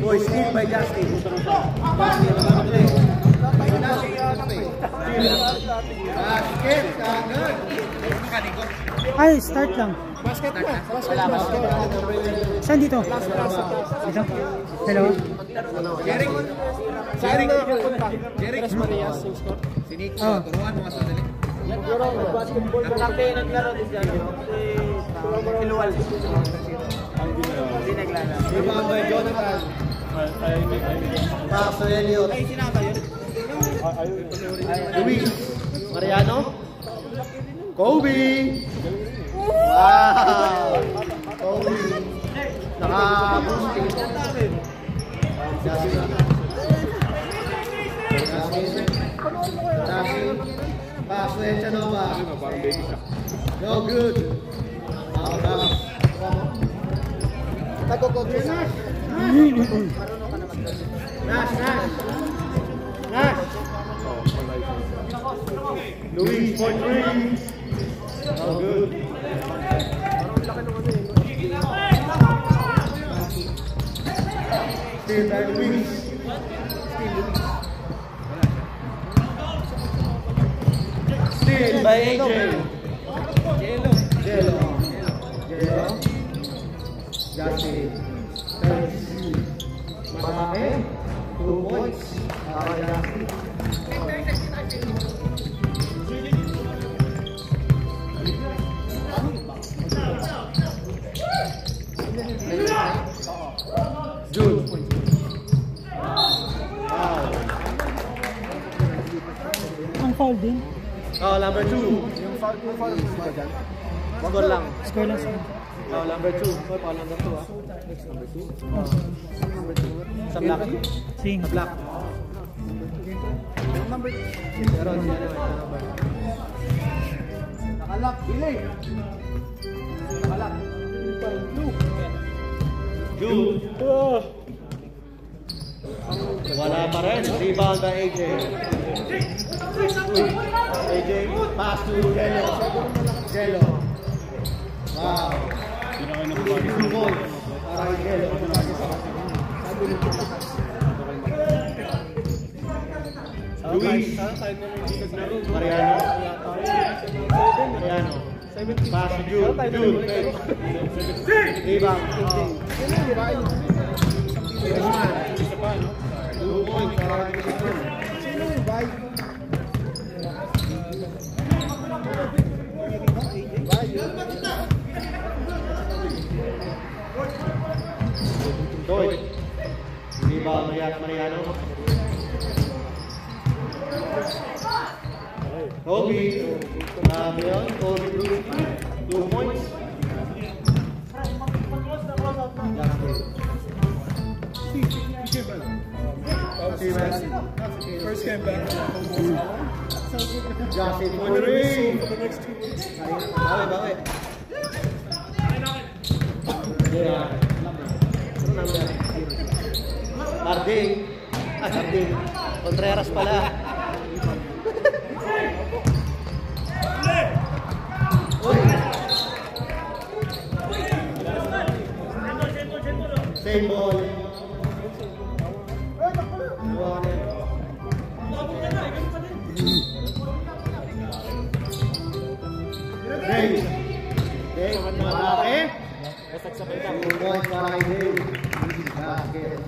boys, steal by Justin. Basket, agad. Ay, start lang. Basket na. Basket. Saan dito? Dito? Hello? Jeric. Marias, yung score. Sinik, turuan mo nga sa dali. Basketball. Naglaro din dyan. Iluwal. Hindi naglaro. Rebound by Jonathan. Pass to Elliot. Ay, sinama yun. Luis. Mariano. Kobe. Wow. Kobe. Naka-boosting. Pass to Enchanova. No good. Nash. Luis for three. No good. Still by Luis. Still by AJ. Jello. Justin. Marami. 2 points. Justin. Jude. Ang foul din. Oh, number 2. Yung foul ba dyan? Score lang. Score lang sa... Oh, number 2. Oh, number 2 ah. Next number 2. Number 2. Sa black. Sing. Sa black. Yung number 2. Pero hindi na number. Nakalak. Delay. Nakalak. Jude. Wala pa rin. Rebound by AJ. AJ. Pass to Jello. Wow. 2 points. Para kay Jello. Luis. Mariano. Pass to Jude. Rebound. Freshman. 2 points para kay Freshman. Sino yung bay? Toy. Rebound Mariano. Kobe. Kobe Bruce. 2 points. First game back. Justin for the ring. Bawi. Harding. Contreras pala. Same ball. Dave. Malaki. Boys para kay Dave. Basket.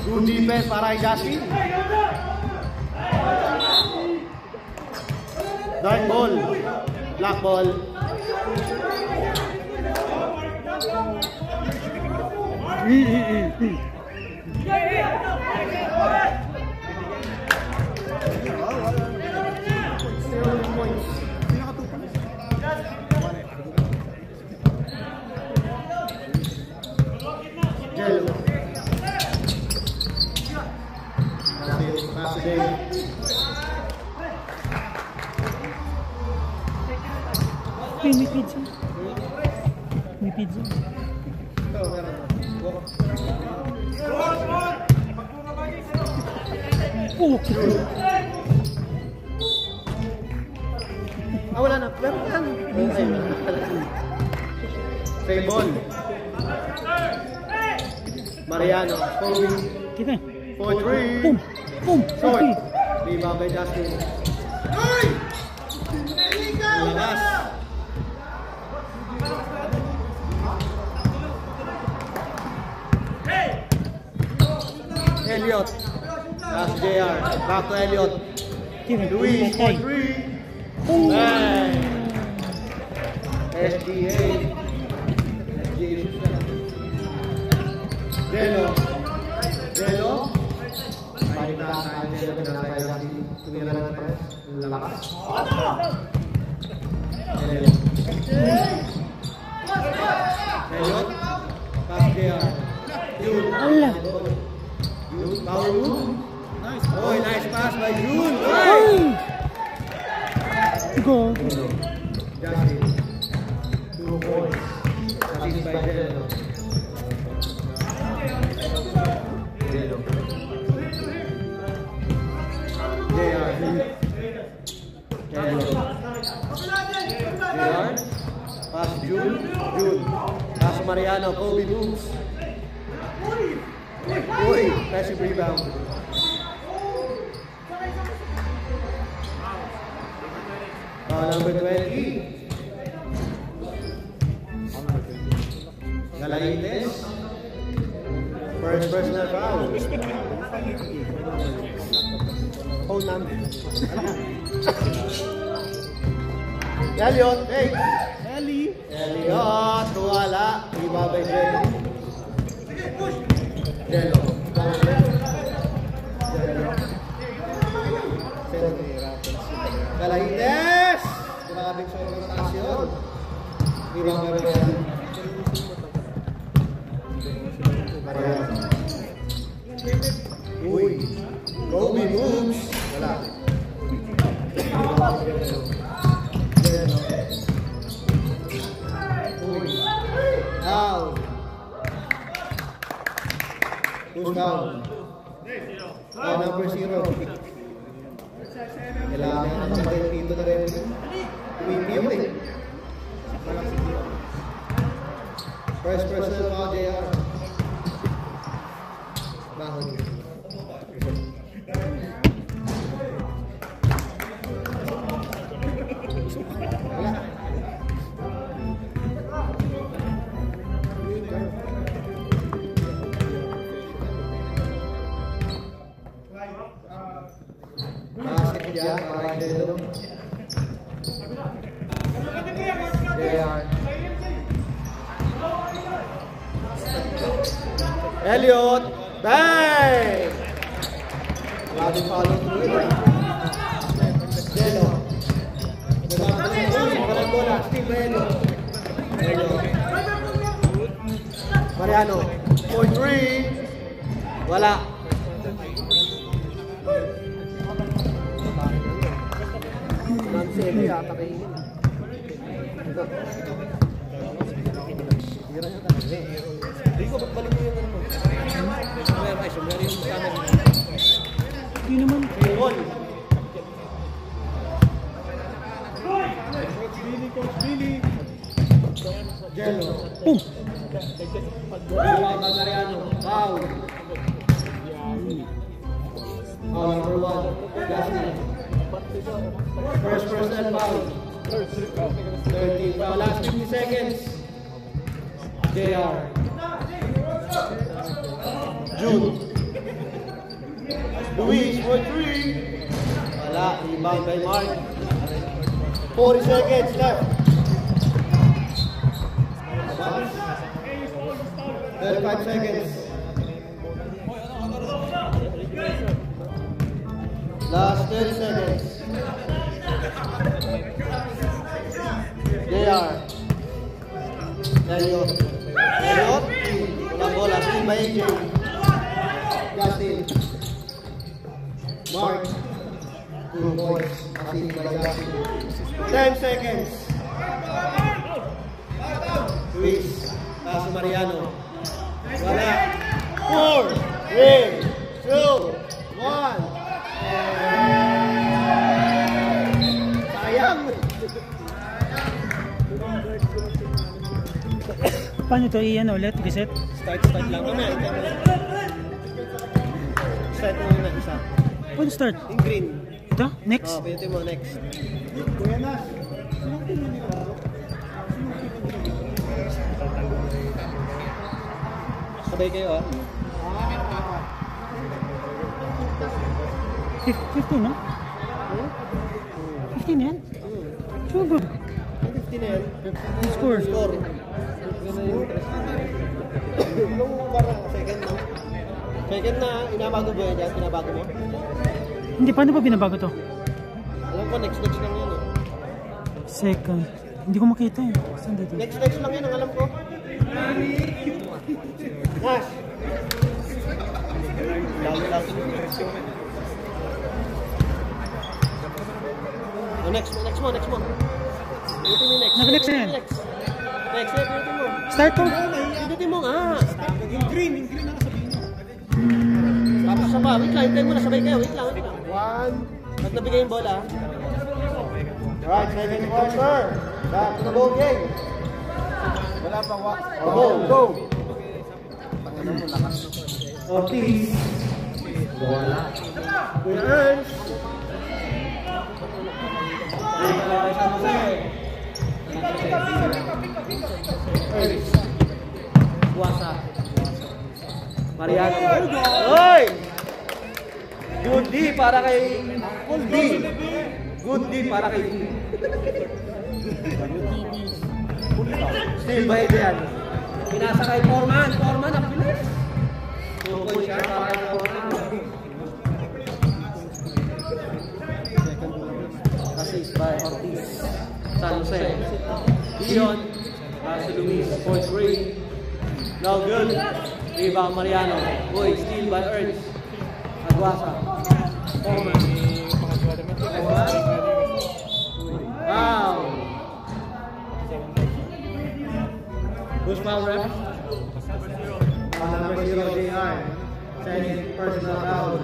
Good defense para kay Justin. Dark ball. Black ball. May pizza. May pizza. Wala na. Same ball. Mariano. Kobe. Kita. 4-3. Boom. Boom. Short. Okay. Rebound kay Justin. Lakas. Elliot. Pass JR. Back to Elliot. Kita. Luis. Tay. 4-3. Boom. Bang. SDA. Delo. Delo. Balik na tayo. Delo na tayo. Tumira na press. Lakas. Elliot. Elliot. Pass JR. June. Ala. June. Power move. Nice. Oh, nice pass by June. Ay! Go. Justin. 2 points. Assist by Delo. Delo. JR. Delo. JR. Pass June. June. Pass Mariano. Kobe moves. Uy, passive rebound. Number 20. Galaites. First personal foul. Phone number. Elliot, hey. Elliot, wala. Ibabay Jello. Jello. Galaites! Grabe sa rotasyon. Ibabay Jello. Uy, Kobe moves. Wala. Uy. Down. Who's down? Number 0. Kailangan ang kapatid dito na rin. Uwi-uwi eh. First personal foul, JR. Bahon. Wala. Basket dyan, parang dito. JR. Elliot! Bang! Grabe follow through it. Jello. Walang bola. Steve Rello. Mariano. 4-3. Wala. Semi yata kayo. Hindi ko magbalik mo yung ano mo. Sumeri yung kasama. Hindi naman. Gol. Jello. Boom. Mariano. Foul. Foul number 1. Justin. First personal foul. 13. Foul. Last 50 seconds. JR. June. Luis for 3. Wala. Rebound by Mark. 40 seconds left. 35 seconds. Last 30 seconds. JR. Elliot. Elliot. Walang bola. Steal by AJ. Justin. Mark. 2 points. Assist by Justin. 10 seconds. Luis. Pass to Mariano. Wala. 4, 3, 2, 1. Sayang. Paano to i-ano ulit? Reset? Start lang. Mamaya, start mo muna isa. Paano start? Yung green. Ito? Next? Oh, pindutin mo next. Kuya Nas. Sabay kayo ah. 15 no? 15 yan? So good. 50 na yan. Score. Score. Nung parang second na. Second na, inabago ba yan dyan? Pinabago mo? Hindi, paano ba binabago to? Alam ko, next lang yan eh. Second. Hindi ko makita eh. Saan dito? Next lang yan, ang alam ko. Nash! Lang. Oh, next mo. Pinutin mo yung next. Naka-next na yan. Next, pinutin mo. Start to. Pinutin mo nga. Yung green nakasabihin mo. Tapos sa pa, wait lang, hintayin mo na sabay kayo, wait lang. One. Pag nabigay yung bola. Alright, second quarter. Back to the ball game. Wala pa. Go. Panginoon mo, lakas. Ortiz. Wala. Kuya Ernst. Buwasa. Mariano. Oy! Good D para kay D. Good D para kay D. Still ba yan? Pinasa kay Foreman. Foreman ang bilis. Tukoy siya para kay Foreman. Assist by Ortiz. San Jose. Dion. Paso Luis. Point 3. No good. Rebound Mariano. Boy, steal by Ernst. Aguasa. Foreman. Wow. Who's foul ref? Number 0, JR. Second personal foul.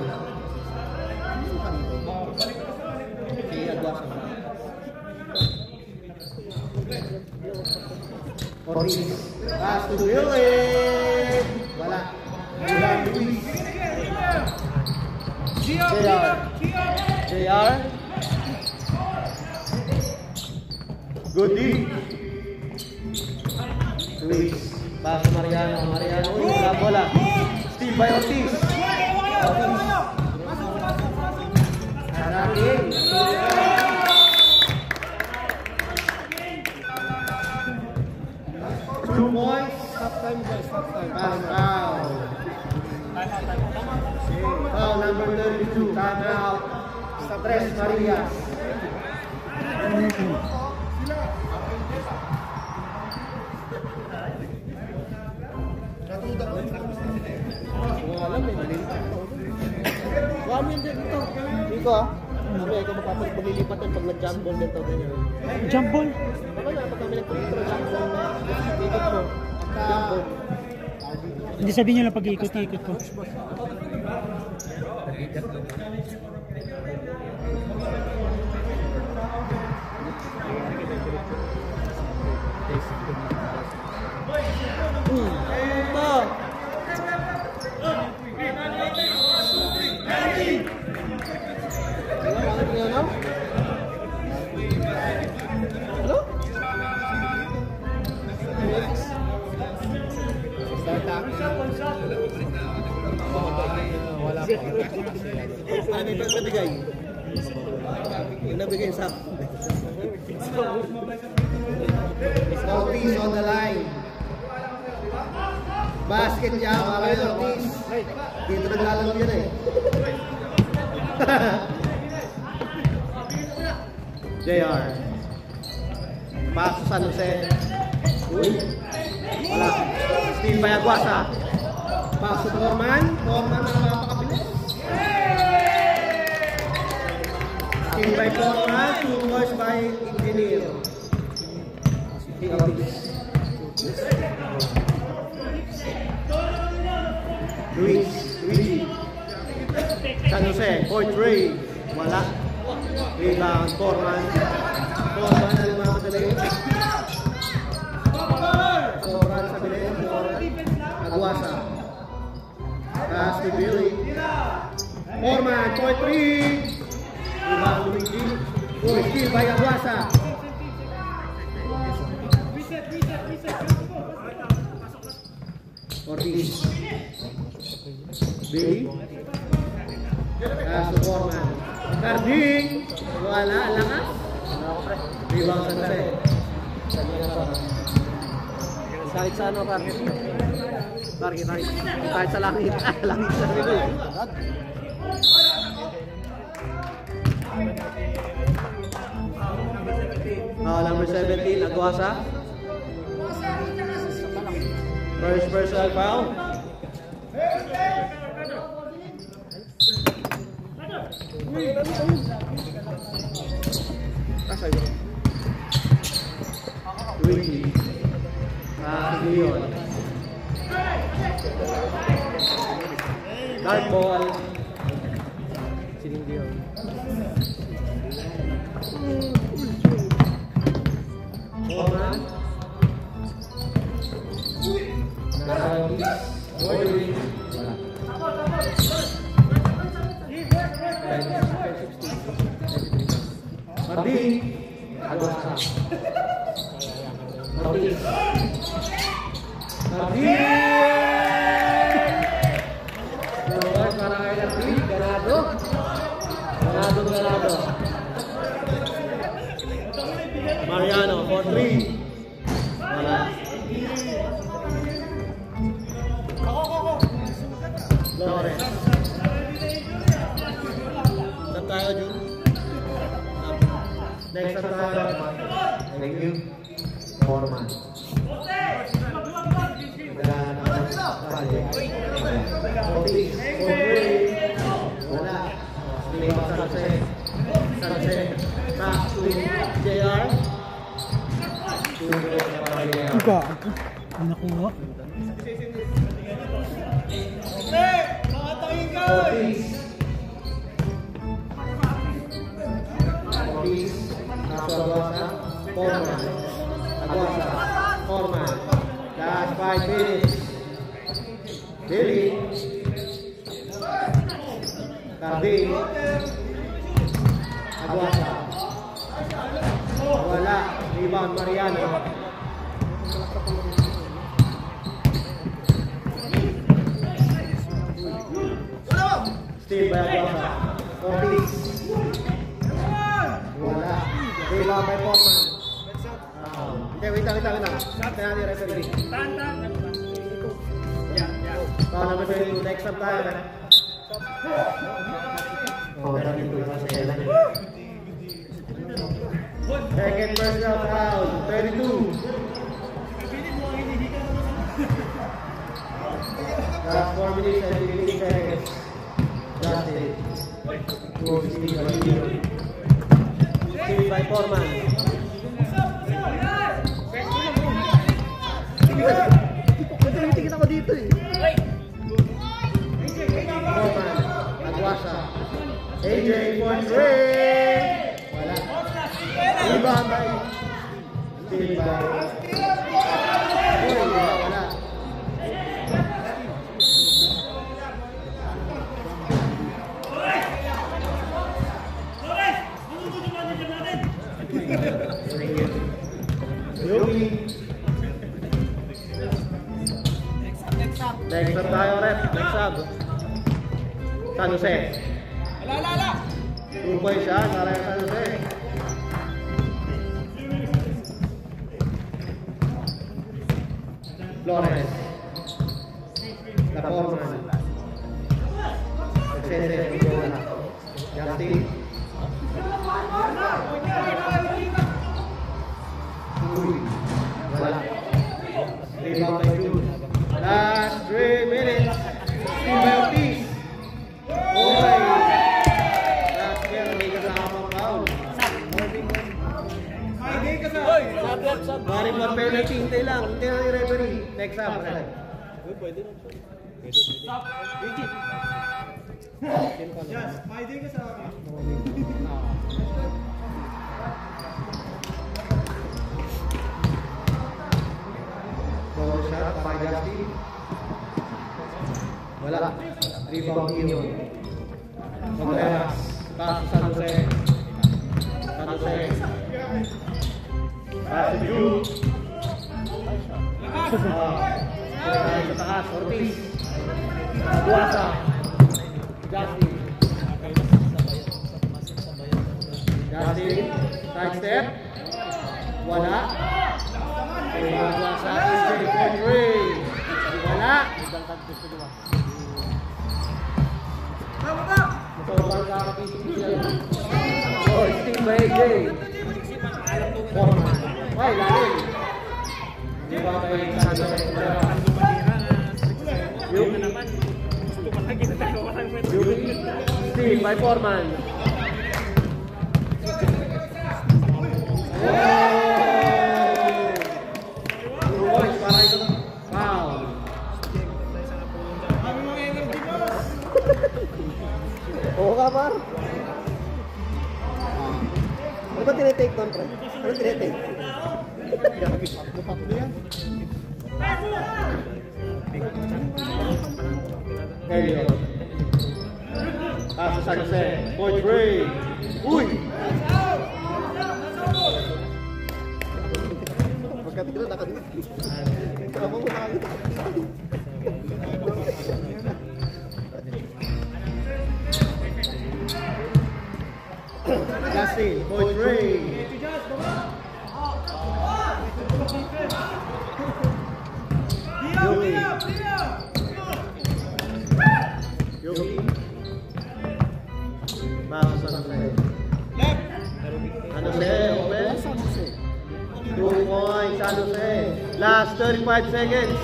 Si Aguasa. Ortiz. Pass to Willie. Wala. Luis. JR. Good D. Luis. Pass to Mariano. Uy, wala bola. Steal by Ortiz. Hanakin. 2 points. Stop time guys, stop time. Foul. Foul number 32. Time out. Tres Marias. Alam eh, malilit ako. Wala yun dito. Dito ah. Sabi, ikaw maglilipat yan pag nag-jump ball dito. Jump ball. Baka na, pag kami nagpapito ng jump ball, dito mo. Jump ball. Hindi sabihin nyo lang pag-iikot-ikot ko. Ano yung nabigay? Yung nabigay sa Ortiz on the line. Basket niya, Mario Ortiz. Dito naglalaro yan eh. JR. Pass to San Jose. Uy. Wala. Steal by Aguasa. Pass to Foreman. Foreman ang napakabilis. Steal by Foreman. 2 points by Engineer. Luis. San Jose. Point 3. Wala. Rebound. Foreman. Foreman ang mga madali. Foreman sa bilis. Pass to Billy. Foreman, point 3. Rebound, Luigi. Good steal by Aguasa. Ortiz. Billy. Pass to Foreman. Carding. Wala, lakas. Rebound San Jose. Kahit sa ano, kahit sa langit. Langit sa rin. Number 17, Aguasa. First personal foul. Luigi. Leon. Dark ball. Sining Leon. Foreman. Ordering. Mardi. Aguasa. Mardi. Mardi. Para kay Mardi. Ganado. Mariano for 3. Wala. Lawrence. Saan tayo, Jun? Next up tayo. Thank you. Foreman. Wala. Sunset. Back to JR. Ika. Hindi nakuha. Ortiz. Aguasa. Foreman. Last 5 minutes. Billy. Carding. Aguasa. Wala. Rebound Mariano. Steal by Aguasa. Ortiz. Wala. Rebound by Foreman. Okay, wait lang. Kaya natin referee. Foul number 22. Next up tayo. Second personal foul. 32. Last 4 minutes and 15 seconds. Justin. Steal by Foreman. Tingin ako dito eh. Foreman. Aguasa. AJ for 3. Wala. Rebound by Steal by wala. Next up tayo, rep. Next up. San Jose. 2 points siya para San Jose. Flores. La Foreman. Excelente. Justin. Wala. Rebound by June. Last 3 minutes. Steal by Ortiz. Oy. Last year, may kasamang foul. Maring mag-penalty, hintay lang. Hintay lang yung referee. Next up. Pwede na. Yes, may din ka sa akin. Ball shot by Justin. Wala. Wala. Rebound Iyon. Maglayas. Pass sa San Jose. San Jose. Pass to Drew. Sa taas. Ortiz. Buwasa. Justin. Justin. Side step. Wala. Buwasa. Wala. Oh, Steve by AJ. Ay, lalim. Di ba kayo Steve by Foreman. Boys, para ito. Foul. Oo ka, Mar? Ano ba tinitake doon, pre? Ano tinitake? Lupak mo yan. Helio. Sa San Jose. Point Ray. Uy! Magkatigil na nakadit. Kama mo nakagit. Justin, Point Ray. Yogi. Bago sa San Jose. San Jose, open. 2 points, San Jose. Last 35 seconds.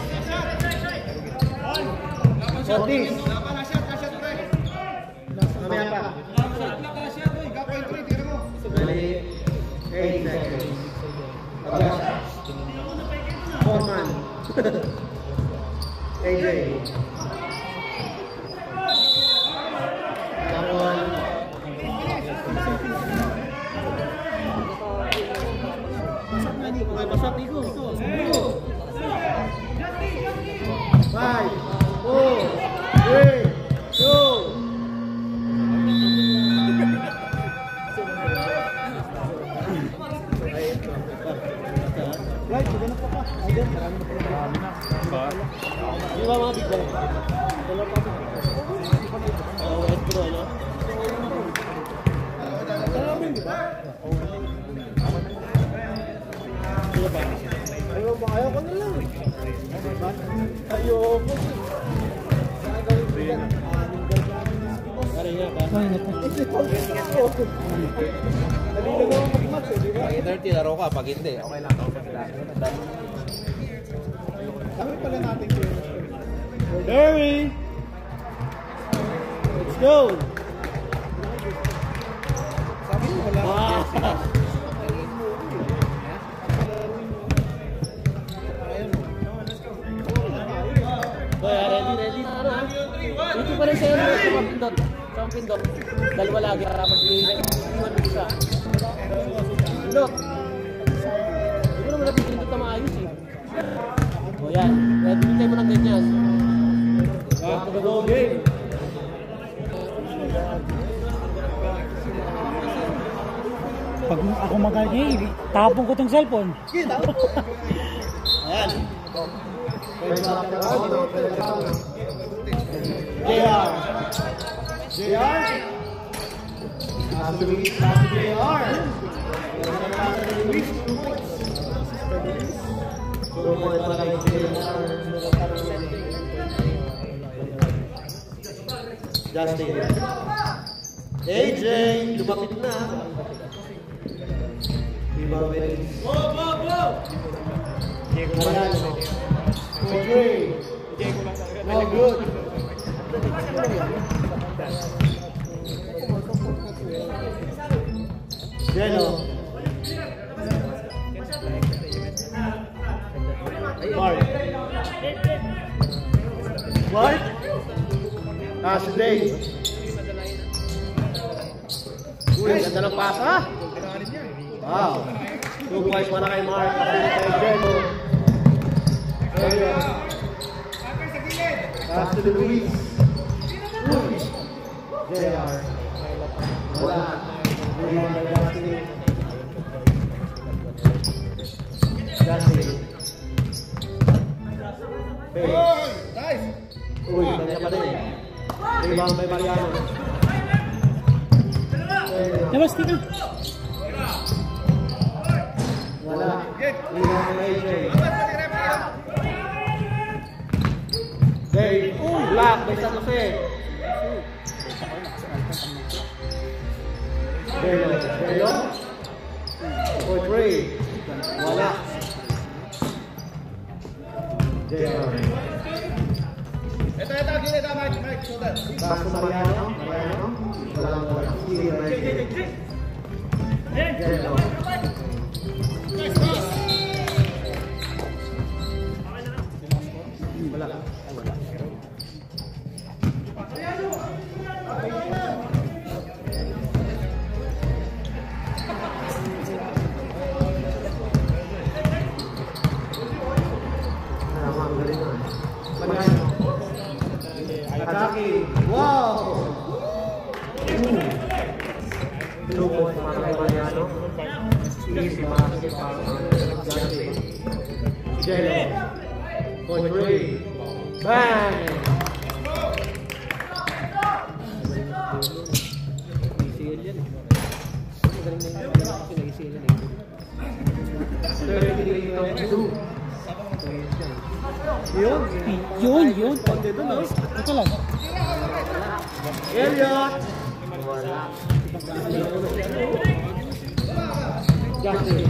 Ortiz. Mamaya pa. Bali, 8 seconds. Foreman. AJ. Pasok dito. 5, 4, 3, 2. Right, maganda pa. Ayun, marami na pala. Di ba mga big ball? West Pro, no? Di ba? Ayaw ko na lang. Ayaw ko. Kari nga ba? Ay, naku. Dali na naman mag-match eh, di ba? Pag 30 laro ka, pag hindi, okay lang. Kami pala natin kayo. Derry! Let's go! Sabi mo wala. Ready. Dito pa rin sa'yo sa pindot. Dalawa lagi tapos iwan mo isa. Pindot. Hindi ko naman napipindot na maayos eh. O yan. Ready tayo mo ng ganyan. Back to the goal game. Pag ako magaling, tapong ko tong cellphone. Sige, tapos. Ayan. JR. Luis, JR. Justin. AJ, lumapit na. Diba, Betis? Okay. No good. Jeno. Mark. Mark. Si Dave. Uy, ganda ng pasa. Wow. 2 points para kay Mark. Kay Jeno. Pass to Luis. JR. Wala. Rebound by Justin. Justin. Nice! Uy, kanya pa din. Rebound by Mariano. Labas, tika. Wala. Rebound by AJ. Dave. Black by San Jose. Belo. For 3. Wala. JR. Ito, Mike. Shoulder. Back to Mariano. Wala. Jello. Wala. Atake. Wow! 2 points para kay Mariano. Easy basket para kay Jello. For 3. Bang! ICL yan eh. Magaling na yung kasi nag-ICL yan eh. 33-2. Yun. Ito lang. Elliot! Justin.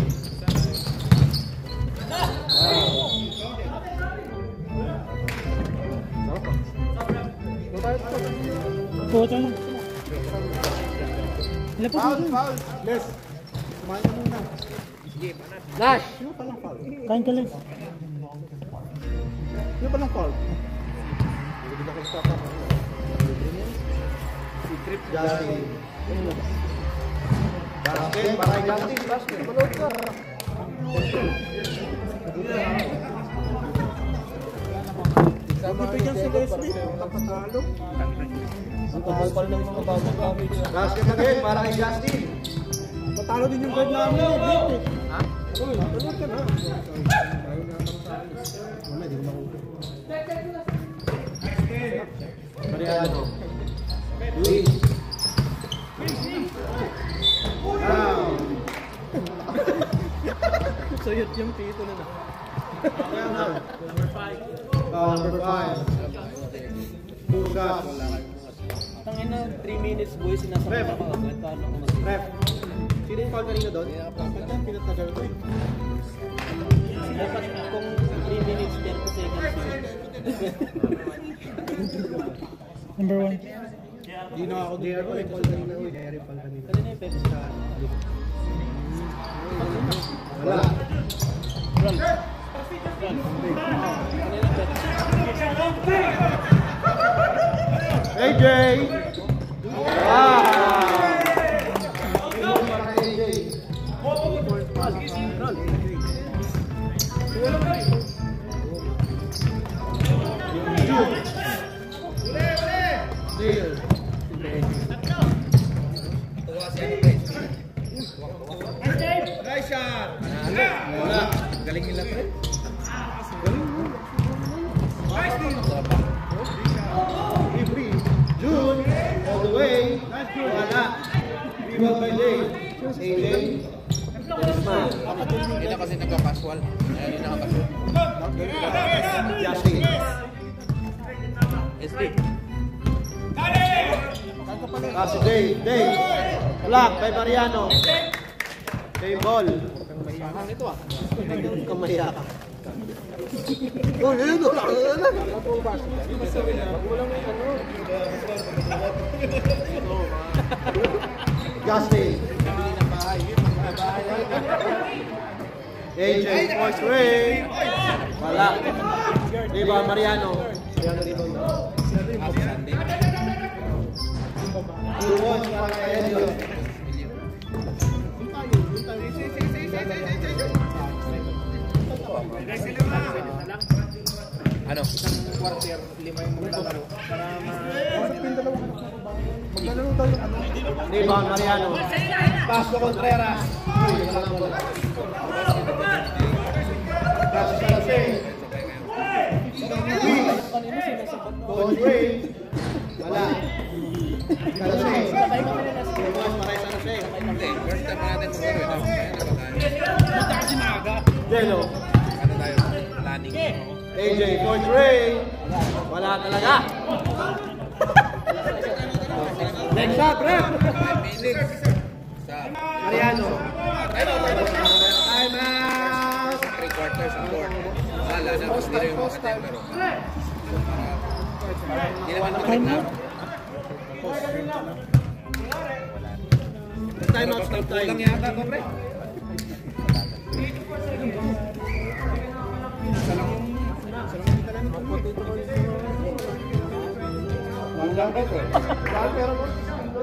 Puta lang. Lapos mo dun. Les. Kumain ka muna. Lash! Sino palang foul? Kain ka lang. Sino palang foul? Justin. Basket, parang Justin. Basket, malood ka. Bibigyan si Leslie. Kapatalo. Ang kapal pala ng mga bagong kami dyan. Basket again, para kay Justin. Patalo din yung guard namin eh. Ha? Uy, malood ka na. Wala, di ko makuha. Mariano. Luis. Wow. Sayot yung pito na na. Number 5. Bugas. Tangin na 3 minutes boy, sinasama ako. Nagkano ko mas. Ref. Sino yung foul kanina doon? Pagkat pinatagal ko eh. Dapat kung 3 minutes, 10 seconds yun. Number 1. Hindi na ako JR ko. Foul kanina. Uy, JR yung foul kanina. Kanina yung Pepsi. Wala. AJ! Wow! Nice shot! Wala. Galing nila pre. Free. June. All the way. Wala. Rebound by Dave. AJ. Hindi na kasi nagka-casual. Hindi na naka-casual. Justin. SD. Si Dave. Block by Mariano. Dave ball. Kamaya ka. Oh, yun. Justin. AJ, voice ring. Wala. Diba, Mariano. Two points para kay Elliot. Ano? Quarter, 5 yung maglalaro. Para ma... Rebound, Mariano. Pass to Contreras. Pass to Salasay. Coach Ray. Wala. Salasay. Hindi, first time natin mag-gawin. Jello. Ano tayo? Planning. AJ, Coach Ray. Wala talaga. Next shot, rep. 5 minutes. Sa Mariano. Time out. 3 quarters of court. Wala na. Mas nila yung mga time. Pero hindi naman naman na. Time out, stop time. Kulang yata ko, pre.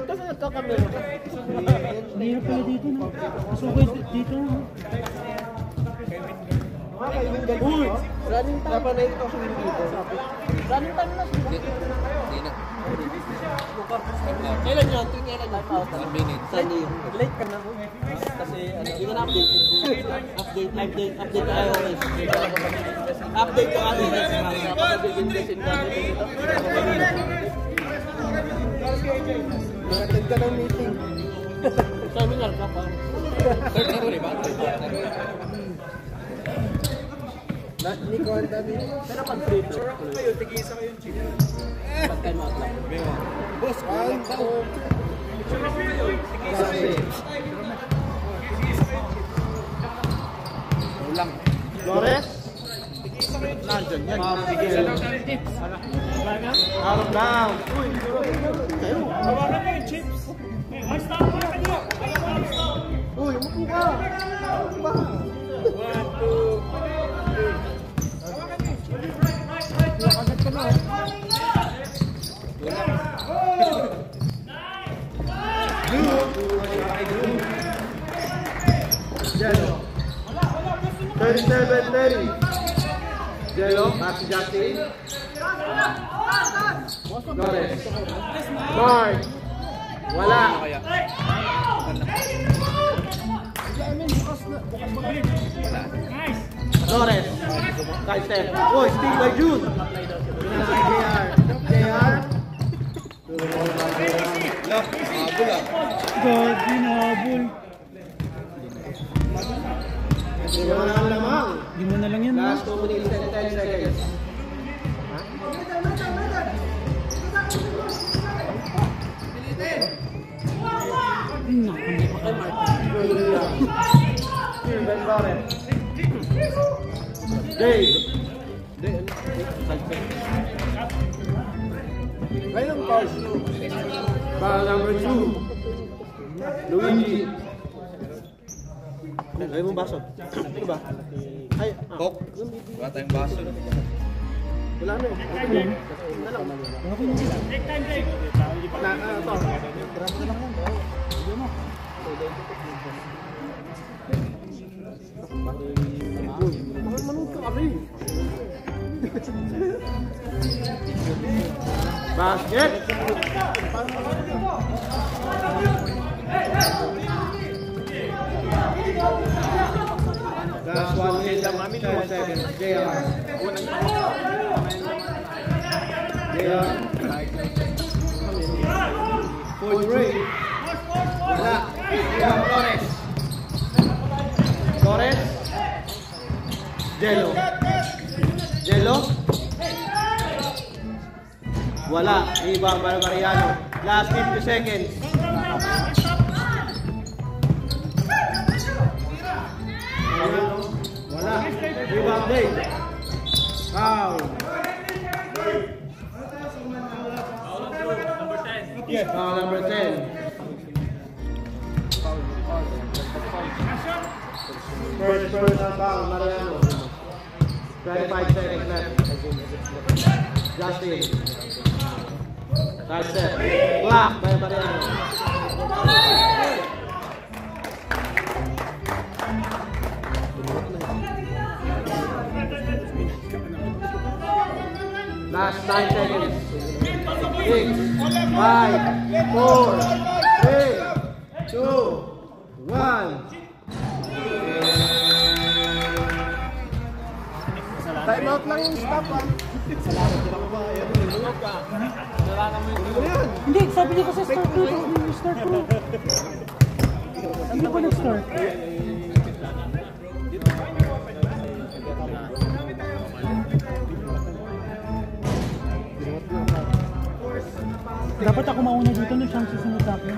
Kasi nagkakamero ka. Mahirap pala dito, no? Masukay dito, no? Uy! Running time. Dapat na ito sa dito. Running time na. Hindi na. Kailan yun? Kailan time out? 1 minute. Sunday. Late ka na. Kasi hindi ka na-update. Update iOS. Update ko iOS. Kapag-invest in dito. Nakatid ka ng meeting. Seminar ka pa. Third na rin ba? Nico, ang dami. Pero pag free throw. Kayo, tigisa kayo yung chicken. Pag time out lang. Boss, kulang ka o. Kulang. Flores? Nandyan yan. Mabigil. Out of bounds. Uy, kayo. Tawagan mo yung chips. Ay, stop mo na kanyo. Uy, umupo ka. Ba? 37-30. Jello, back to Justin. Flores. Mark. Wala. Kaya. Flores. Side step. Oh, steal by June. JR. Habol ah. Gagi na habol. Hindi mo na ang lamang. Di mo na lang yan, no? Last 2 minutes and 10 seconds. Ben Flores. Dave. Ngayon foul. Foul number 2. Luigi. Ay mo baso. Ano ba? Ay, Coke. Wala tayong baso. wala na. Basket. Last 1 minute and 10 seconds. JR. JR. Coach Ray. Wala. Flores. Flores. Jello. Jello. Wala. Ibang Mariano. Last 50 seconds. Wala. Ibang Dave. Foul. Foul number 10. First personal foul, Mariano. 25 seconds left. Justin. Side step. Block by Mariano. Last 9 seconds. 6, 5, 4, 3, 2, 1. Time out lang yung stop ah. Hindi, sabi niya kasi start 2. Start 2. Hindi pa nag-start. Dapat ako mauna dito no, siyang susunod sa akin.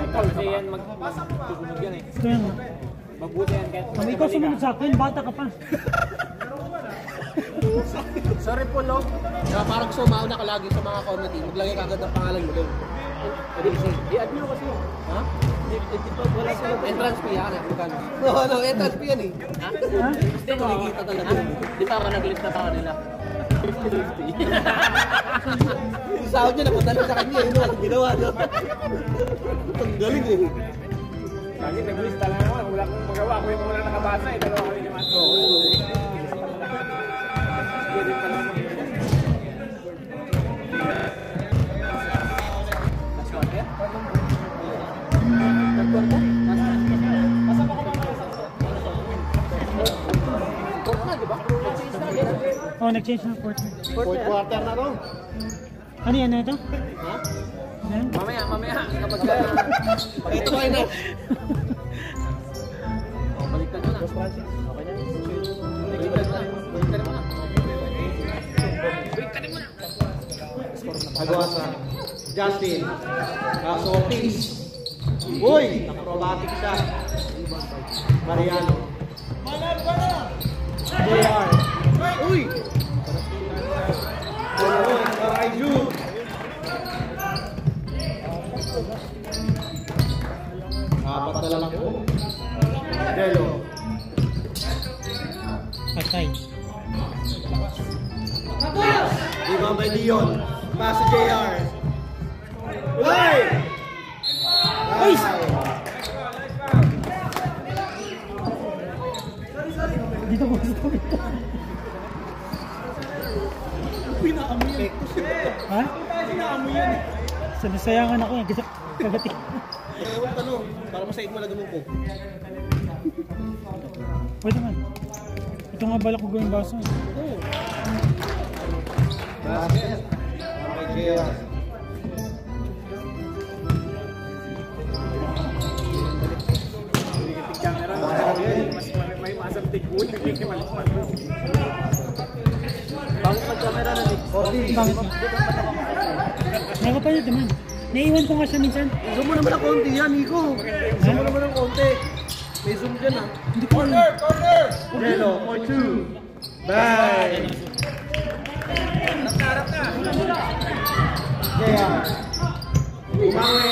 Kasi yan magsusunod yan eh. Ito yan. Mabuti yan kahit Kung ikaw sumunod sa akin, bata ka pa. Sorry po, Log. Parang gusto mauna ka lagi sa mga comedy. Maglagay ka agad ang pangalan mo doon. I-add nyo kasi. Ha? Wala sila. Entrance fee, yan. No, entrance fee yan eh. Ha? Hindi mo. Nakikita talaga. Di ba ako nag-list na tao nila? 50-50. Yung sahod niya napunta lang sa kanya. Yun ang ginawa. Ang galing eh. Lagi nag-list lang ako. Wala akong magawa. Ako yung muna nakabasa eh. Dalawa kami ni Mato. Oh, nag-change na fourth. Fourth quarter na ron. Ano yan na ito? Ha? Ano yan? Mamaya. Kapag Ito kayo na. baliktad mo na. Okay na. Baliktad mo na. Agwasa. Justin. Kaso Ortiz. Uy! Acrobatic siya. Mariano. JR. Uy! Araiju. Apat na lang po. Delo. Patay. Iba may Leon. Pass si JR. Uy! Uy! Dito ko. Pinaamoy yan. Ha? Pinaamoy yan. Sinasayangan ako eh. Kasi kagati. Ewan tanong, para masaid mo lagam mo po. Pwede man. Ito nga balak ko gawing baso eh. Basket. May JR. May masamtig ko. Bakit mag-camera na ni? Bakit nga? Nakapanood naman. Naiwan ko nga siya minsan. Zoom mo naman ang konti yan, Nico. Zoom mo naman ang konti. May zoom dyan ah. Hindi ko alam. Delo, for 2. Bye! JR. Umawi.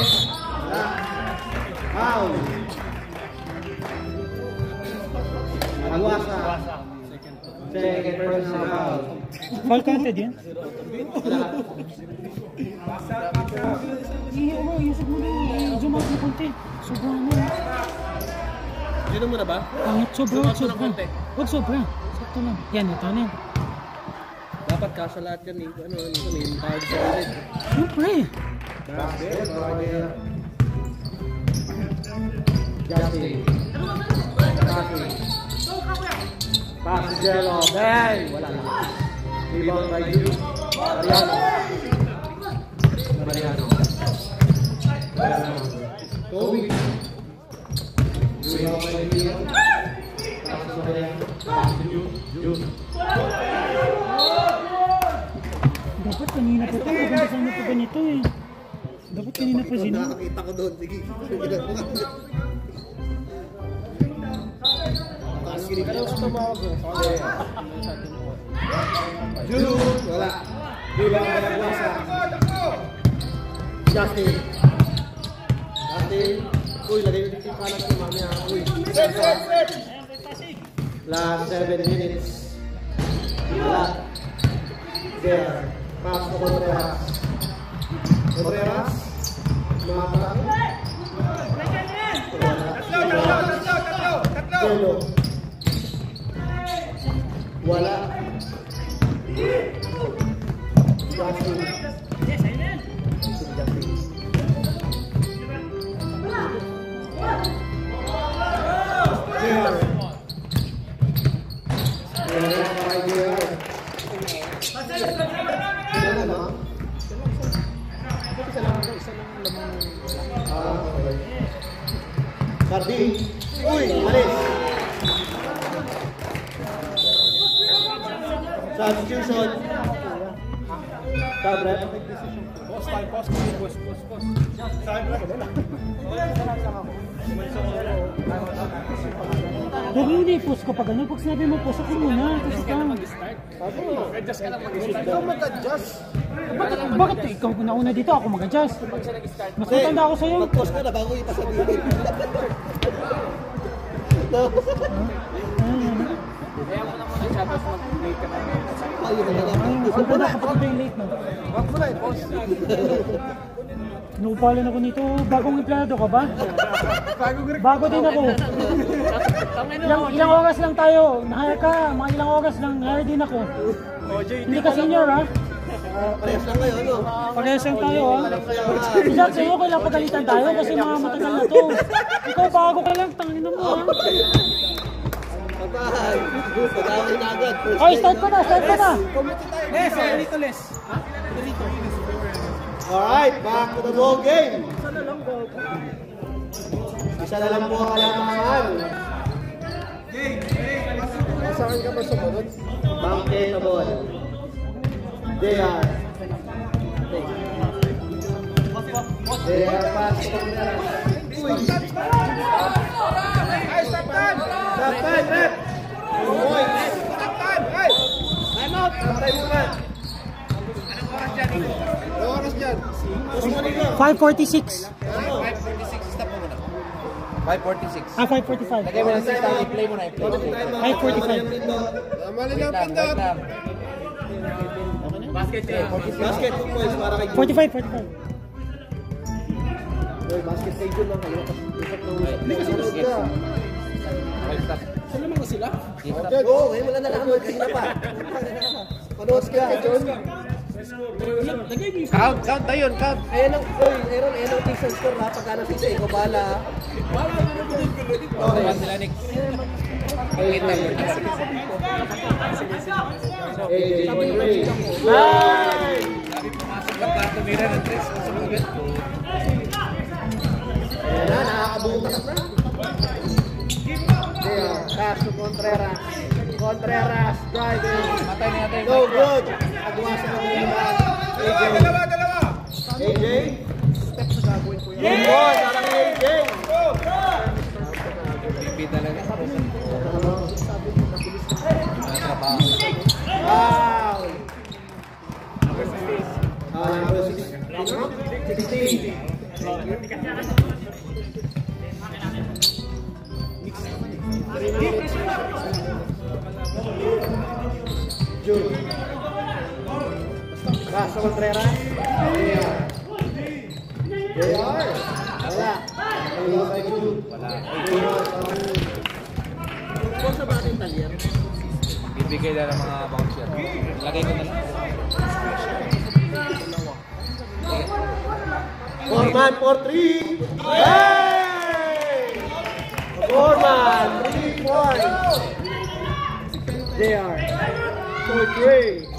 Foul. Agwasa. Second personal foul. Foul counted yan? Iusap mo na yun. Zoom out na konti. Sobrang mo. Dito mo na ba? Pangit, sobra. Zoom out mo ng konti. Huwag sobra. Sakto lang. Yan, ito na yan. Dapat kasya lahat yan, Nico. Ano, yung tawag sa ulit. Siyempre. Basket, Justin. Pass to Jello. Bang! Wala lang. Rebound by you. Mariano. Kobe. Rebound by you. Pass to Mariano. Pass to you. Dapat kanina pa ito. Maganda sana pa ganito eh. Dapat kanina pa sino. Nakakita ko doon. Sige. Kaya gusto tumawag ko. Jude! Wala. Bilang Balagwasa. Justin. Uy, lagay mo dito yung kanan ko mamaya. Uy. Last 7 minutes. Wala. There. Pass to Contreras. Contreras. Mata. Tatlo. Wala. Justin. Cardi. Uy, malis. Substitution. Kabre. Huwag mo na-post ko pag ano. Pag sinabi mo, post ako muna. Tapos ka. Adjust ka lang mag-start. Ikaw mag-adjust. Bakit ikaw nauna dito? Ako mag-adjust. Pag siya nag-start, Mas matanda ako sa'yo. Mag-post ka na bago ipasabihin. No. kaya mo na muna siya, tapos mag-wait ka na. Ayun na lang. Huwag mo na kapag yung late na. Wag mo na i-post. Nuupalan ako nito. Bagong empleyado ka ba? Bago din ako. Ilang oras lang tayo. Na-hire ka. Mga ilang oras lang. Na-hire din ako. Hindi ka senior ha? Parehas lang kayo, ano? Parehas lang tayo ha? Isang sa'yo kailang pagalitan tayo kasi mga matagal na to. Ikaw bago ka lang. Tangin mo ha? Patay. Patawin na agad. Okay, start ko na. Start ko na. Les. Alright, back to the ball game. Isa na lang po ang kalamangan. Saan ka ba sumunod? Mountain the ball. They are pass to the Stop time, rep. Time out. Time muna. Oras dyan. 5:46. 5:46. Stop mo muna. 5:46. 5:45. Lagay mo lang sa start. I-play mo na. I-play. 5:45. Mali lang pindot. Basket eh. Basket 2 points para kay 45. basket kay Jun lang kayo. Usap na usap. Hindi kasi sunod ka. Saan naman ko sila? Oo, ngayon wala na lang. Kanina pa. Panood ka, Jun. Count tayo yun. Count. Ayan ang, Aaron, ayan ang teaser score ha. Pagka nakita, ikaw bala ha. Tawa sila, Nick. Wait lang. AJ Boy. Sabi pumasok lang para tumira ng 3. Masunugan. Ayan na, nakakabutas na. There, pass to Contreras. Contreras, driving. Matay na natin. No good. Agwasan ng naman. AJ. AJ. Game ball, parang AJ. Pipi talaga. Trabaho. Wow. Number 16. June. Pass to Contreras. They are. Wala. Wala. Kung sa bating talyer. Bibigay na ng mga bouncer. Lagay ko na lang. Foreman for 3. Hey! Foreman, 3 points. They are. For 3.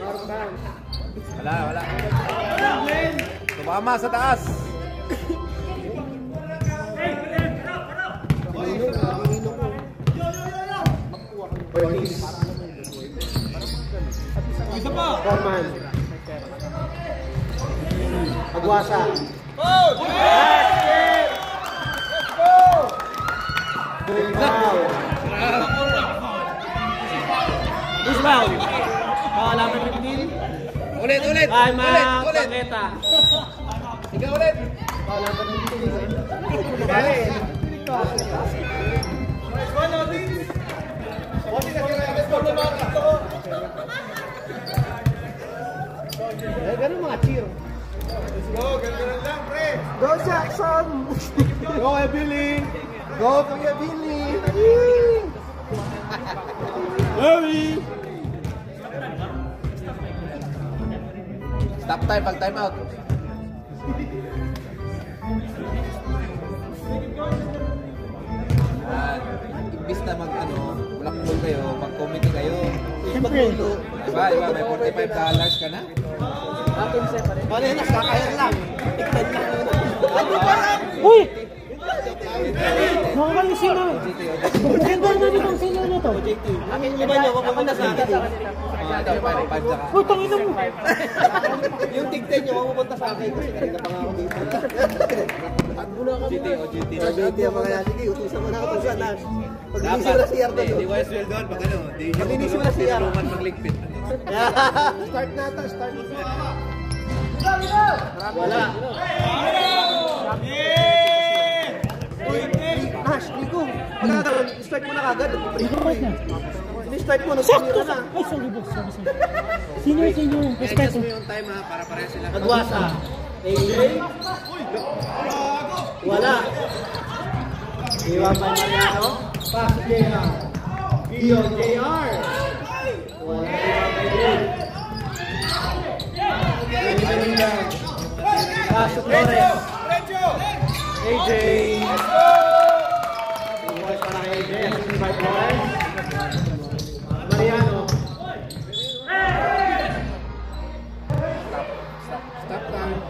Foreman. Wala. Tumama sa taas. Foreman. Agwasa. Basket! Let's go! Foul. This foul. Pakalaman ng team. Ulit. Time out. Ulit. Pagleta. Sige ulit. Pakalaman ng team. Ganun mga cheer. Ganun lang, pre. Go Jackson! Go Billy! Go Kuya Billy! Hurry! Stop time pag time out. Imbis na blackball kayo, mag-committee kayo. Siyempre. Diba, may $45 ka na? Paano yun? Nakakayan lang. Tignan lang yun. Uy! Nakakaling sino. Maganda naman itong sino na to. Akin iba nyo, wag pupunta sa akin. Putang ina mo. Yung tigten nyo, wag pupunta sa akin kasi kanina pa nga ako dito. OJT ang mga yan. Sige, utusan mo na ako tusan, Nash. Pag-inisip na si Yardo doon. Di Westwell doon, pag ano, di nyo Pag-inisip na si Yardo. tulungan magligpit. Start na ito, start na ito. Wala. Nash, Nico. Start mo na kagad. Start mo na, sumira na. Ay, sorry boss. Sorry. Sino? Respeto. Adjust mo yung time ha, para pareha sila. Agwasa. AJ. Wala. Iwan pa niya ako. Pasok JR. Iyo JR. Wala. Pasok Lores. AJ. Iwan para kay AJ. Invite Lores. Mariano. Stop time.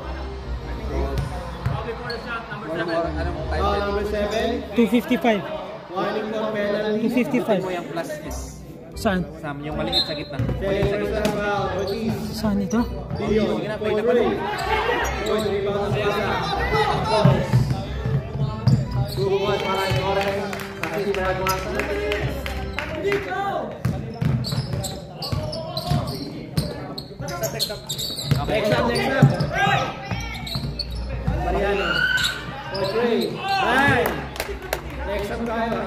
Number 7. 255. Warning for penalty. 255. Mo yung plus is Saan? Sam, yung maliit sa gitna. Saan ito? Sige na, play na pa rin. Subukan para kay Lores. Kasi di ba nagmasa na? Next up. Mariano. Portray. Nine. Next up tayo.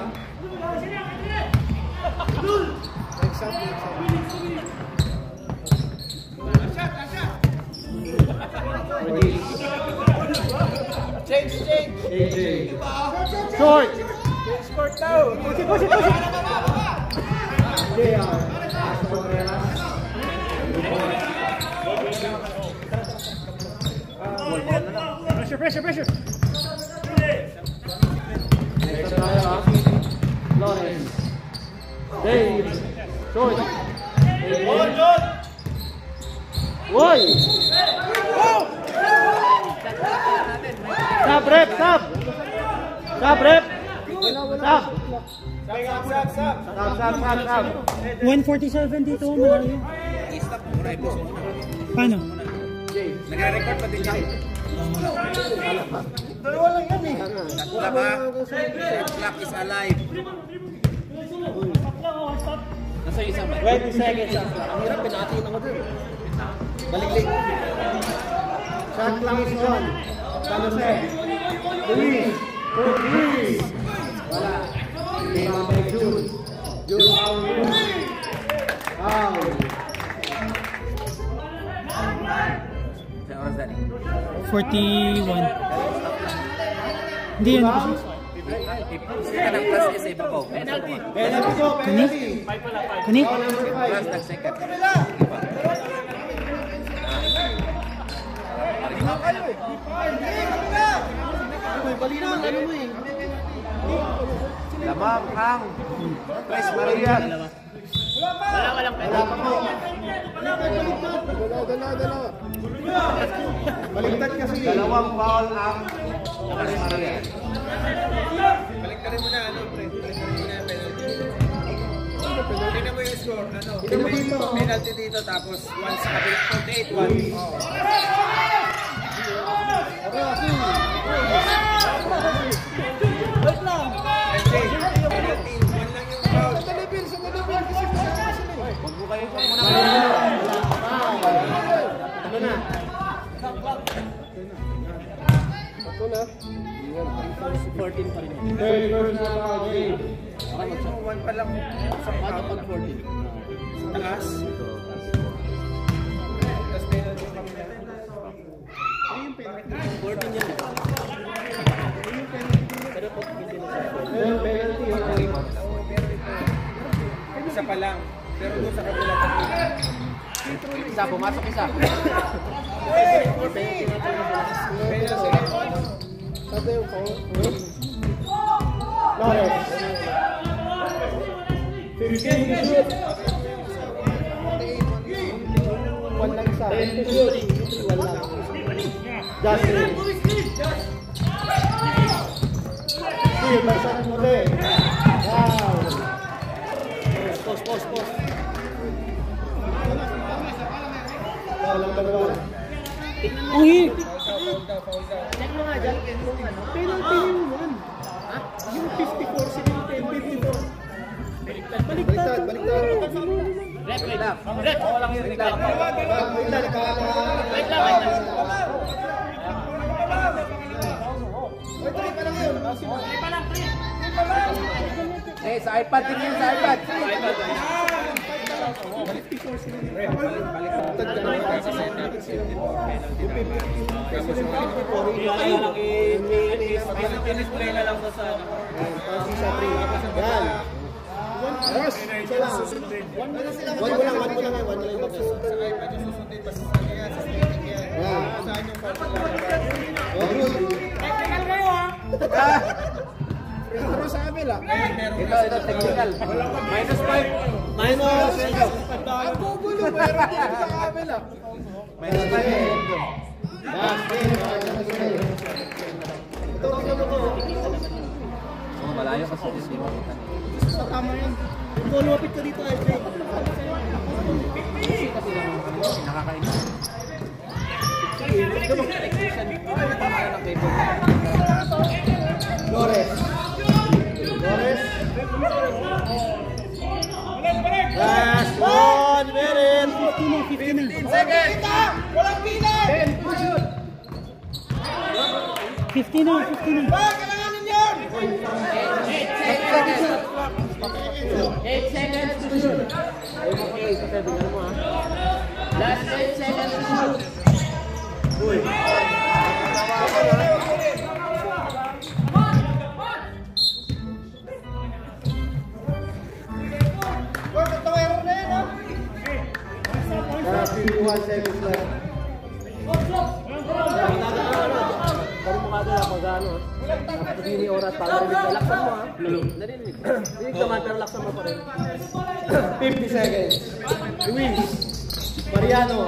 Next up. Change. AJ. Short. Short daw. Pusi. JR. Pressure. Next up tayo. Lawrence. Dave. Short. Woy! Sab, rep! Sab! 147 dito. Malayo. I-stop mo muna, i-pause mo muna. Paano? Nagre-record pa din siya. Dalawa lang yan eh. Tatla ba? Shot clock is alive. Nasa isang ba? 20 seconds. Ang hirap, pinatiin ako dun. Baliklik. Shot clock is on. San Jose. Luis. Wala. Lima by June. June out. Sa oras dali. 41. Hindi yan kasi. Isa ka ng plus is ibabaw. Penalty ko, penalty. Kani? Plus ng second. May bali naman ano mo eh. Lamang ang Tres Maria. Walang penalty. Dalawa. Baliktad kasi. Dalawang foul ang Tres Maria. Baliktarin mo na ano, pre. Baliktarin mo na yung penalty. Tingnan mo yung score, ano. Tingnan mo dito. Penalty dito, tapos 1 sa kabila. 48-1. Wait lang. Penalty, 1 lang yung foul. Ano na? Ako na. 14 pa rin. 31st na foul game. 1 pa lang. Paano pag 14? Taas. Tapos penalty yung kabila. Ayun penalty. 14 yan. Ayun penalty. Isa pa lang. Pero doon sa kabila. Isa, pumasok isa. Sabi yung foul. Lawrence. 15 to shoot. 1 lang isa. 10 to shoot. 1 lang. Justin. Steve, basta muli. Wow. Pause. Walang dalawa. Ang hit. Check mo nga dyan. Penalty yung one. Yung 54, 54. Baliktad. Wait lang. Oo lang yun. Wait lang. Eh, sa iPad din yun, sa iPad. I-display na lang sa ano. Yan. Yes, isa lang. One mo lang. Pero sa amin lang. Ito, technical. -5. Minus. Ang bubulo, meron din sa amin lang. Minus 5. Malayo kasi hindi mo kita. Tama yan. Lumapit ka dito, Alfred. Nakakainis. Flores. Last 1 minute. 15 seconds! Walang pila! 50 na. Kailangan ninyo! 8 seconds to shoot. Okay, so sabi nga mo ha. Last 8 seconds to shoot. Last 51 seconds left. Pero mukha doon ako gano. Tapos hindi oras para laksan mo ha. Narinig. Dinig naman pero laksan mo pa rin. 50 seconds. Luis. Mariano.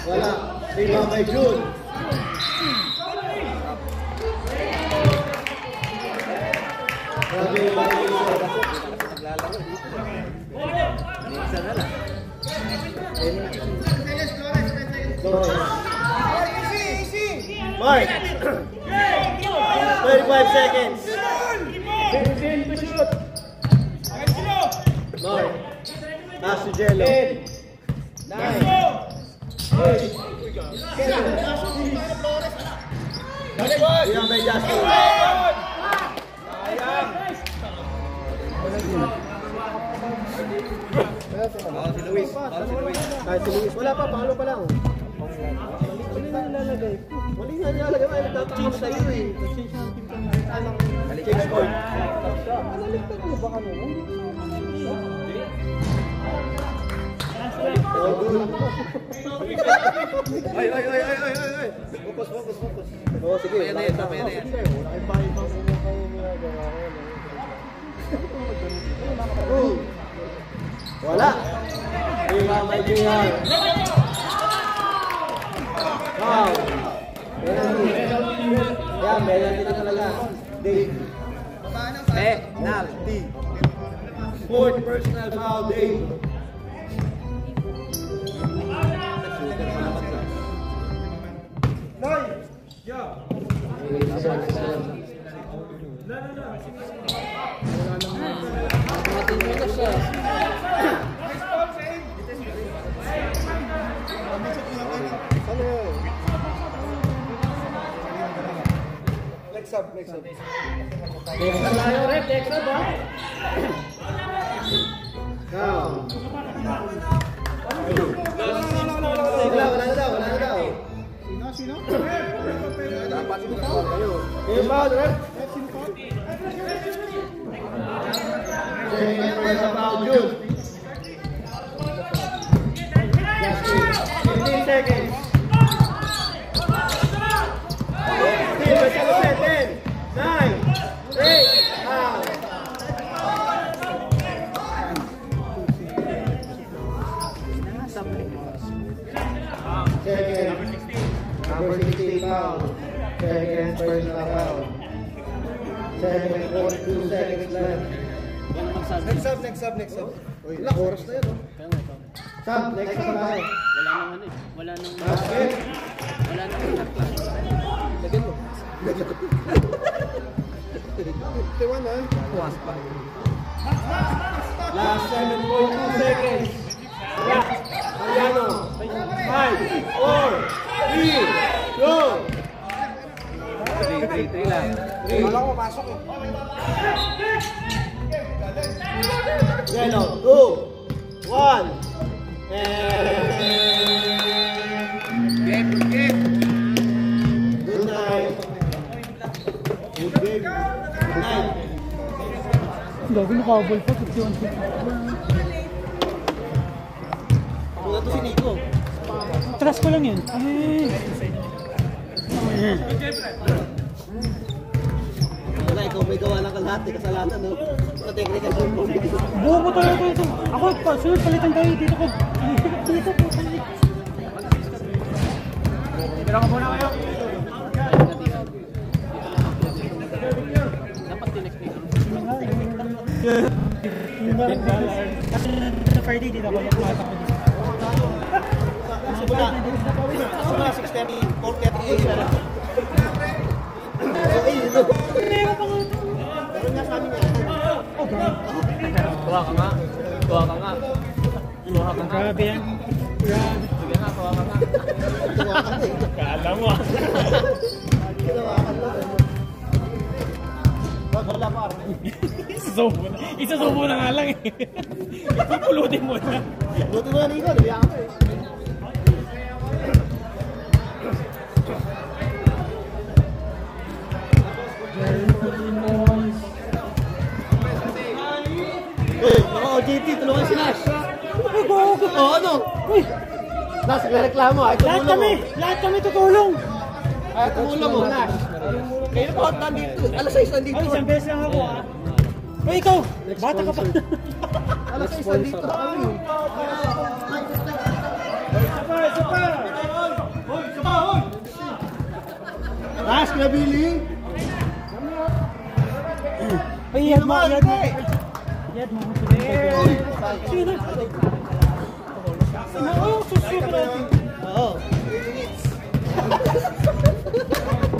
Wala. Lima by June. Grabe yung mga Minsan na lang. Mark. 35 seconds. 15 to shoot! Mark. Pass to Jello. 9. Ilang may Justin. Si Luis. Kahit si Luis. Wala pa, pangalo pa lang. Mali na nilalagay. Ay, nagtatakam sa iyo eh. Change point. Analigtad mo ba kami? Ay. Focus. Oo, sige. Pwede na yan. Wala kang bahay pa. Wala. Lima may JR. Wow. Yan, penalty na talaga. Dave. Penalty. Fourth personal foul, Dave. Next up. Tayo rep, next up ha. Now. Wala na daw. Sino? Dapat mo. Yung foul, rep. Second personal foul, June. 15 seconds. 10, 9, 8, out. Second, number 16 foul. Second personal foul. 2 seconds left. Yan ang magsabi. Next up. Ilang oras na yun, oh. Kaya nga ito. Sab, next na tayo. Wala nang ano eh. Wala nang lagyan mo. 51 ha? Puwas pa. Last 7.2 seconds. Mariano. 5, 4, 3, 2. 3 lang. Wala ko pasok eh. Yellow, 2, 1. Game. Good night. Good game. Good night. Gago nakabol pa, 51. Muna to si Nico. Trust ko lang yun. Ay. Wala, ikaw may gawa ng kalahati. Kasalanan, no? Sa technical football. Bobo talaga ito. Ako, sunod palitan tayo dito ko. Dito po, palit. Pero ka muna kayo. Dapat tinext nito. Kasi sa Friday, dito ako nagmata ko dito. Simula 6:30, 4:30 AM. Meron pa nga ito. Meron nga sa amin nga. Tuwa ka nga. Tuwa ka nga. Grabe yan. Grabe. Sige nga, tuwa ka nga. Tuwakan na eh. Kala mo ah. Tuwakan na eh. Wala pa. Isasubo na nga lang eh. Ipupulutin mo na. Buti mo na Nico, nabiyakan mo eh. Mga OJT, tulungan si Nash. Oo, ano? Uy, Nash, nagreklamo ah. lahat kami tutulong. Ay, tumulong mo, Nash. Kayo po, nandito. Alas 6 nandito. Ay, isang beses lang ako ah. Uy, ikaw, bata ka pa. Alas 6 nandito na kami. Nash, nabili. Ay, yad mo. Yad mo. Sino? Oo, susuko natin. Oo.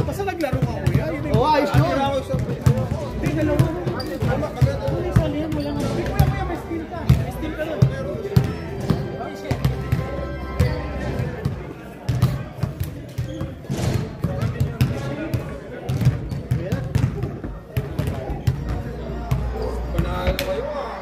Basta naglaro ka kuya. Oo, ayos yun. Hindi, dalawa. Sali yan, wala nga. Kuya, may steal ka. May steal ka yun. Panalo kayo ah.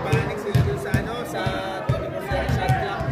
Panic sila dun sa ano, sa 24 shot clock.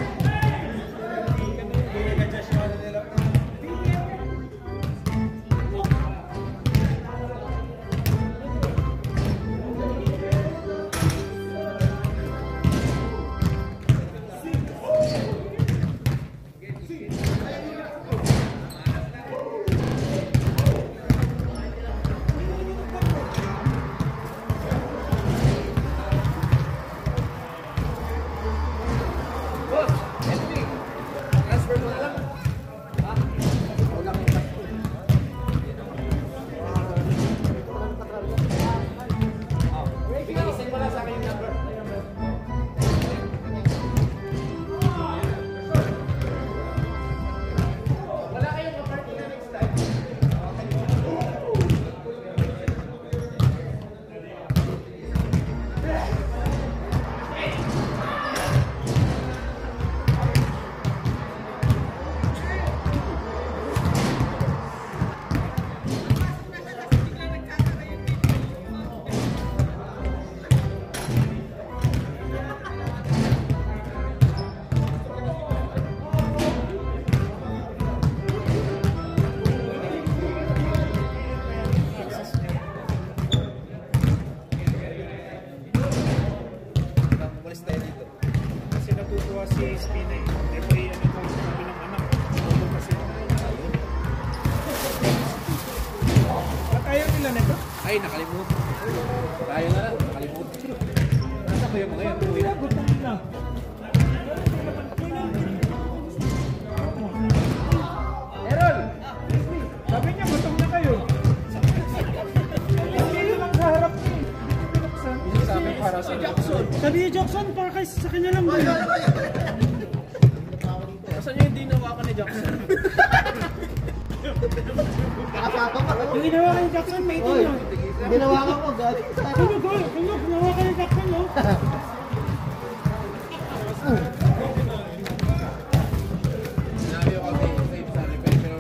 Transfer mo na lang. Send mo lang sa akin yung number. Wala kayong kaparty na next time. Umalis tayo dito. Kasi natutuwa si Spinay. Every ano ko sabi ng anak. Ano kasi. At ayaw nila nito. Ay, nakalimutan. Tayo na lang, nakalimutan. Nasa ko yung mga yan? Uwi na. Gutom na. guys, sa kanya lang ba? Saan yung hindi nawakan ni Jackson? Yung ginawa kay Jackson, may ito yun. Ginawa ka ko, galing sa akin. Kunog, ginawa kay Jackson, no? Sinabi ko kasi save sa akin, pero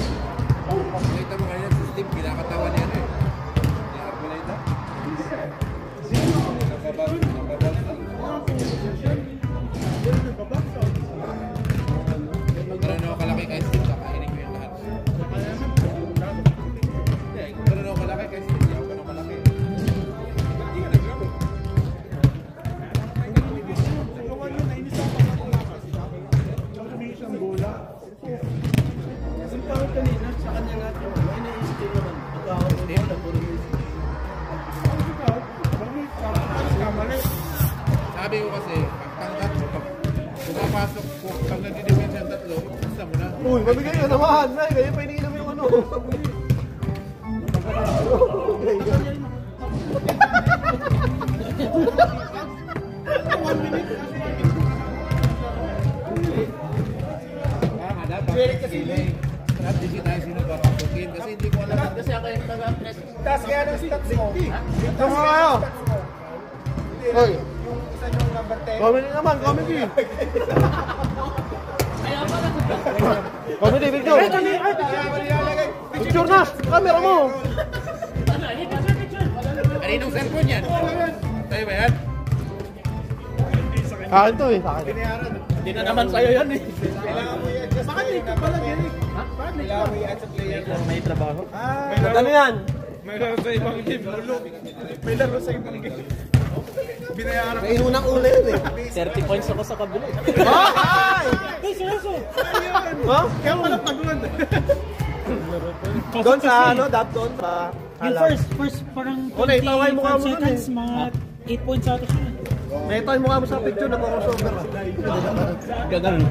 nakita mo kanina sa Steve, kinakatawa niya eh. Ni-Arboleda. Gano'n ako kalaki kay Steve, kakainin ko yung lahat. Gano'n ako kalaki kay Steve, hindi ako gano'n malaki. Yung parang kanina, sa kanya nga ito, may naisip din naman. Pagkakaroon na puro music. Sabi ko kasi, pag tatlo, pag pumapasok ko, pag nag-defense yung tatlo, basta mo na. Uy, mabigay ka naman. Ay, kaya pa iniinom yung ano. Dapat di tayo sino papasukin kasi hindi ko alam. Kasi ako yung taga-press. Taas kaya ng stats mo. Ito nga kayo. Hoy, Yung isa yung number 10. comedy naman, comedy. Comedy, picture. Picture na, camera mo. Kaninong cellphone yan? Tayo ba yan? Akin to eh. Akin. Hindi na naman sa'yo yan eh. Kailangan mo i-adjust. Bakit dito pala, Derek? Kailangan mo i-adjust player. May trabaho. Ano yan? May laro sa ibang game. May laro sa ibang game. Binayaran May inunang uli yun eh. 30 points ako sa kabila. Ay! Hey, seryoso! Ha? Kaya pala tagulan. Doon sa ano, dap doon sa Yung alam. first parang Okay, taway mo ka 25 mo dun seconds, eh. mga 8 points ata siya. May tayo mukha mo sa picture, nagko-crossover ah. Gagano.